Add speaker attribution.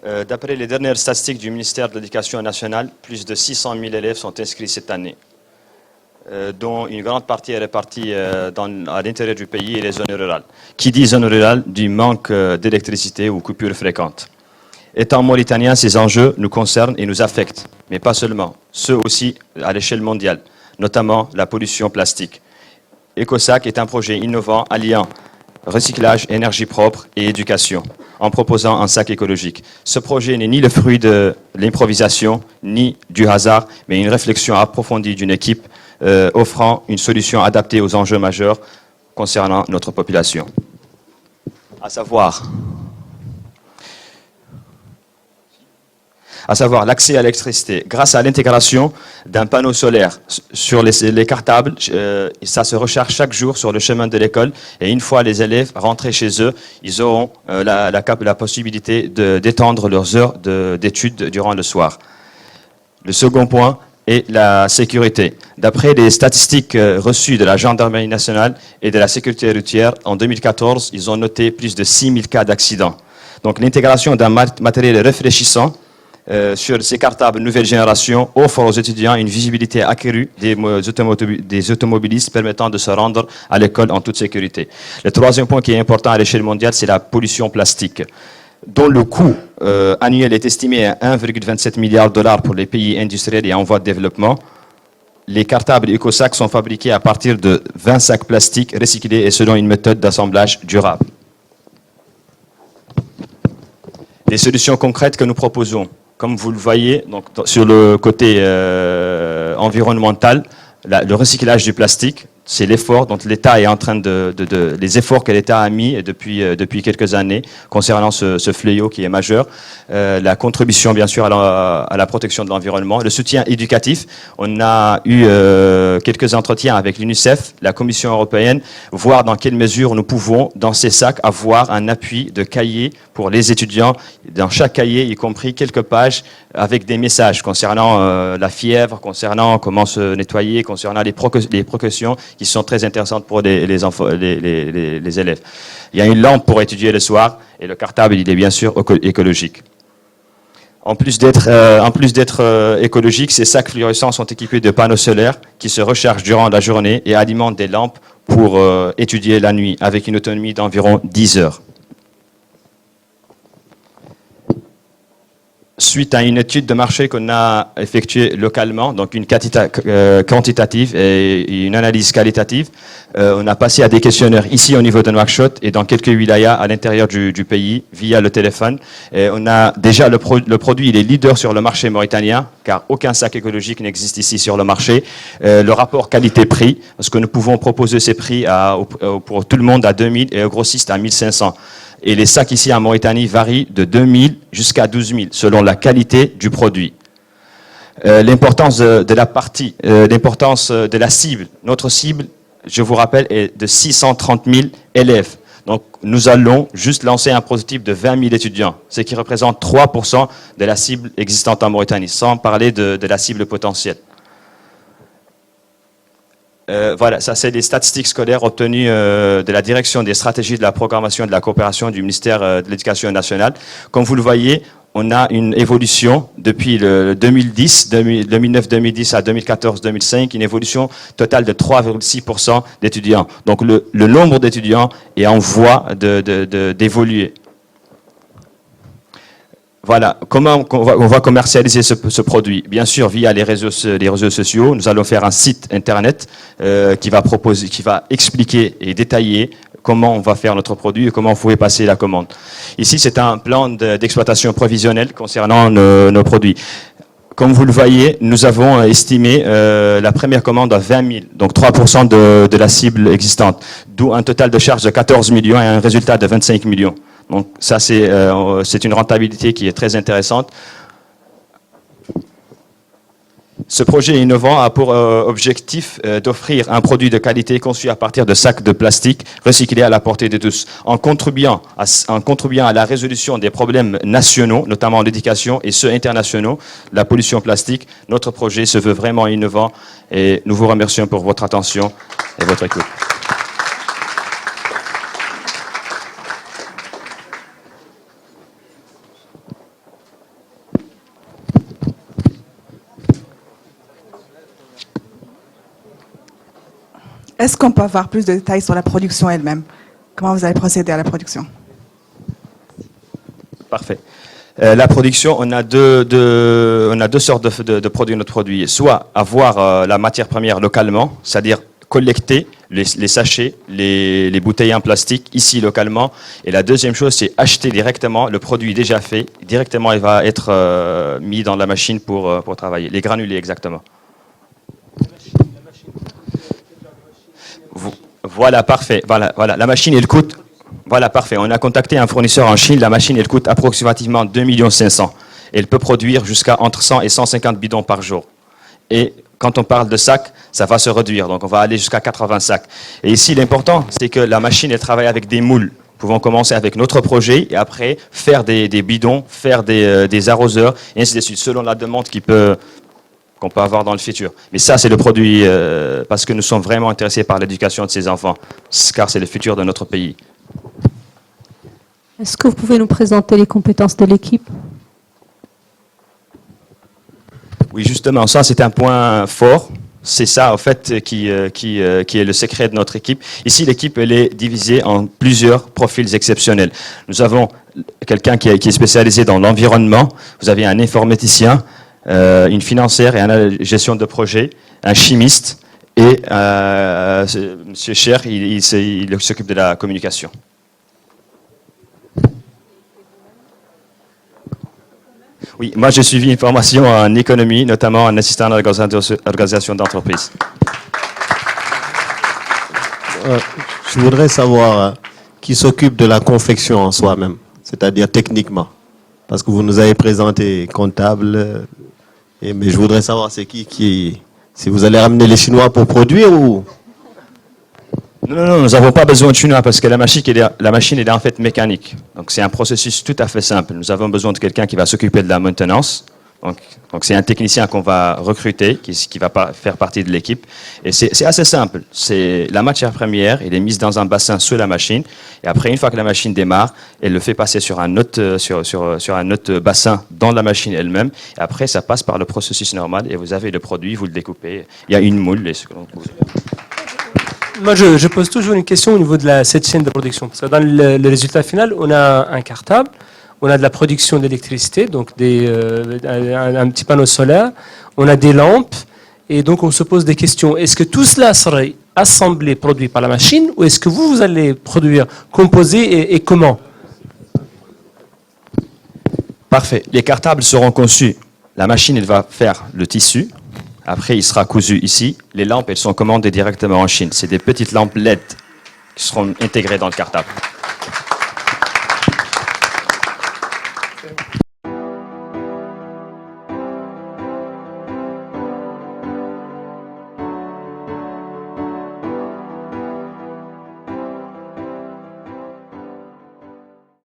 Speaker 1: D'après les dernières statistiques du ministère de l'Éducation nationale, plus de 600 000 élèves sont inscrits cette année, dont une grande partie est répartie à l'intérieur du pays et les zones rurales. Qui dit zone rurale, du manque d'électricité ou coupures fréquentes. Étant mauritanien, ces enjeux nous concernent et nous affectent, mais pas seulement, ceux aussi à l'échelle mondiale, notamment la pollution plastique. EcoSac est un projet innovant alliant recyclage, énergie propre et éducation, en proposant un sac écologique. Ce projet n'est ni le fruit de l'improvisation, ni du hasard, mais une réflexion approfondie d'une équipe offrant une solution adaptée aux enjeux majeurs concernant notre population. À savoir l'accès à l'électricité grâce à l'intégration d'un panneau solaire sur les cartables. Ça se recharge chaque jour sur le chemin de l'école et une fois les élèves rentrés chez eux, ils auront la possibilité d'étendre leurs heures d'études durant le soir. Le second point est la sécurité. D'après les statistiques reçues de la Gendarmerie nationale et de la sécurité routière, en 2014, ils ont noté plus de 6000 cas d'accidents. Donc l'intégration d'un matériel réfléchissant sur ces cartables nouvelle génération offre aux étudiants une visibilité accrue des automobilistes permettant de se rendre à l'école en toute sécurité. Le troisième point qui est important à l'échelle mondiale, c'est la pollution plastique, dont le coût annuel est estimé à 1,27 milliard de dollars pour les pays industriels et en voie de développement. Les cartables EcoSac sont fabriqués à partir de 20 sacs plastiques recyclés et selon une méthode d'assemblage durable. Des solutions concrètes que nous proposons. Comme vous le voyez, donc, sur le côté environnemental, le recyclage du plastique, c'est l'effort dont l'État est en train les efforts que l'État a mis depuis quelques années concernant ce fléau qui est majeur. La contribution, bien sûr, à la protection de l'environnement. Le soutien éducatif. On a eu quelques entretiens avec l'UNICEF, la Commission européenne, voir dans quelle mesure nous pouvons, dans ces sacs, avoir un appui de cahiers pour les étudiants. Dans chaque cahier, y compris quelques pages avec des messages concernant la fièvre, concernant comment se nettoyer, concernant les précautions qui sont très intéressantes pour les élèves. Il y a une lampe pour étudier le soir et le cartable, il est bien sûr écologique. En plus d'être écologiques, ces sacs fluorescents sont équipés de panneaux solaires qui se rechargent durant la journée et alimentent des lampes pour étudier la nuit avec une autonomie d'environ 10 heures. Suite à une étude de marché qu'on a effectuée localement, donc une quantitative et une analyse qualitative, on a passé à des questionnaires ici au niveau de Nouakchott et dans quelques wilayas à l'intérieur du pays via le téléphone. Et on a déjà le produit, il est leader sur le marché mauritanien car aucun sac écologique n'existe ici sur le marché. Le rapport qualité-prix, parce que nous pouvons proposer ces prix pour tout le monde à 2000 et aux grossistes à 1500. Et les sacs ici en Mauritanie varient de 2000 jusqu'à 12 000 selon la qualité du produit. L'importance l'importance de la cible. Notre cible, je vous rappelle, est de 630 000 élèves. Donc nous allons juste lancer un prototype de 20 000 étudiants, ce qui représente 3% de la cible existante en Mauritanie, sans parler de la cible potentielle. Voilà, ça c'est les statistiques scolaires obtenues de la direction des stratégies de la programmation et de la coopération du ministère de l'Éducation nationale. Comme vous le voyez, on a une évolution depuis le 2009-2010 à 2014-2005, une évolution totale de 3,6% d'étudiants. Donc le nombre d'étudiants est en voie d'évoluer. Voilà, comment on va commercialiser ce produit? Bien sûr, via les réseaux sociaux, nous allons faire un site internet qui va expliquer et détailler comment on va faire notre produit et comment vous pouvez passer la commande. Ici, c'est un plan d'exploitation provisionnelle concernant nos produits. Comme vous le voyez, nous avons estimé la première commande à 20 000, donc 3% de la cible existante, d'où un total de charge de 14 millions et un résultat de 25 millions. Donc ça, c'est une rentabilité qui est très intéressante. Ce projet innovant a pour objectif d'offrir un produit de qualité conçu à partir de sacs de plastique recyclés à la portée de tous, en contribuant à la résolution des problèmes nationaux, notamment l'éducation, et ceux internationaux, la pollution plastique. Notre projet se veut vraiment innovant et nous vous remercions pour votre attention et votre écoute.
Speaker 2: Est-ce qu'on peut avoir plus de détails sur la production elle-même? Comment vous allez procéder à la production?
Speaker 1: Parfait. La production, on a deux sortes de produits, notre produit. Soit avoir la matière première localement, c'est-à-dire collecter les sachets, les bouteilles en plastique ici localement. Et la deuxième chose, c'est acheter directement le produit déjà fait. Directement, il va être mis dans la machine pour travailler. Les granulés, exactement. Voilà, parfait. Voilà. La machine, elle coûte... Voilà, parfait. On a contacté un fournisseur en Chine. La machine, elle coûte approximativement 2 500 000. Elle peut produire jusqu'à entre 100 et 150 bidons par jour. Et quand on parle de sacs, ça va se réduire. Donc, on va aller jusqu'à 80 sacs. Et ici, l'important, c'est que la machine, elle travaille avec des moules. Nous pouvons commencer avec notre projet et après faire des bidons, faire des arroseurs, et ainsi de suite, selon la demande qu'on peut avoir dans le futur. Mais ça, c'est le produit, parce que nous sommes vraiment intéressés par l'éducation de ces enfants, car c'est le futur de notre pays.
Speaker 3: Est-ce que vous pouvez nous présenter les compétences de l'équipe?
Speaker 1: Oui, justement, ça c'est un point fort. C'est ça, en fait, qui est le secret de notre équipe. Ici, l'équipe, elle est divisée en plusieurs profils exceptionnels. Nous avons quelqu'un qui est spécialisé dans l'environnement. Vous avez un informaticien, une financière et une gestion de projet, un chimiste et Monsieur Cher, il s'occupe de la communication. Oui, moi j'ai suivi une formation en économie, notamment en assistant à l'organisation d'entreprise.
Speaker 4: Je voudrais savoir qui s'occupe de la confection en soi-même, c'est-à-dire techniquement. Parce que vous nous avez présenté comptable, mais je voudrais savoir c'est qui... Si vous allez ramener les Chinois pour produire ou...
Speaker 1: Non, nous n'avons pas besoin de Chinois parce que la machine est en fait mécanique. Donc c'est un processus tout à fait simple. Nous avons besoin de quelqu'un qui va s'occuper de la maintenance. Donc c'est un technicien qu'on va recruter, qui va faire partie de l'équipe. Et c'est assez simple. C'est la matière première, elle est mise dans un bassin sous la machine. Et après, une fois que la machine démarre, elle le fait passer sur un autre, sur un autre bassin dans la machine elle-même. Et après, ça passe par le processus normal et vous avez le produit, vous le découpez. Il y a une moule.
Speaker 5: Moi, je pose toujours une question au niveau de cette chaîne de production. Parce que dans le résultat final, on a un cartable, on a de la production d'électricité, donc un petit panneau solaire, on a des lampes, et donc on se pose des questions. Est-ce que tout cela serait assemblé, produit par la machine, ou est-ce que vous allez produire, composer, et comment?
Speaker 1: Parfait. Les cartables seront conçus. La machine, elle va faire le tissu. Après, il sera cousu ici. Les lampes, elles sont commandées directement en Chine. C'est des petites lampes LED qui seront intégrées dans le cartable.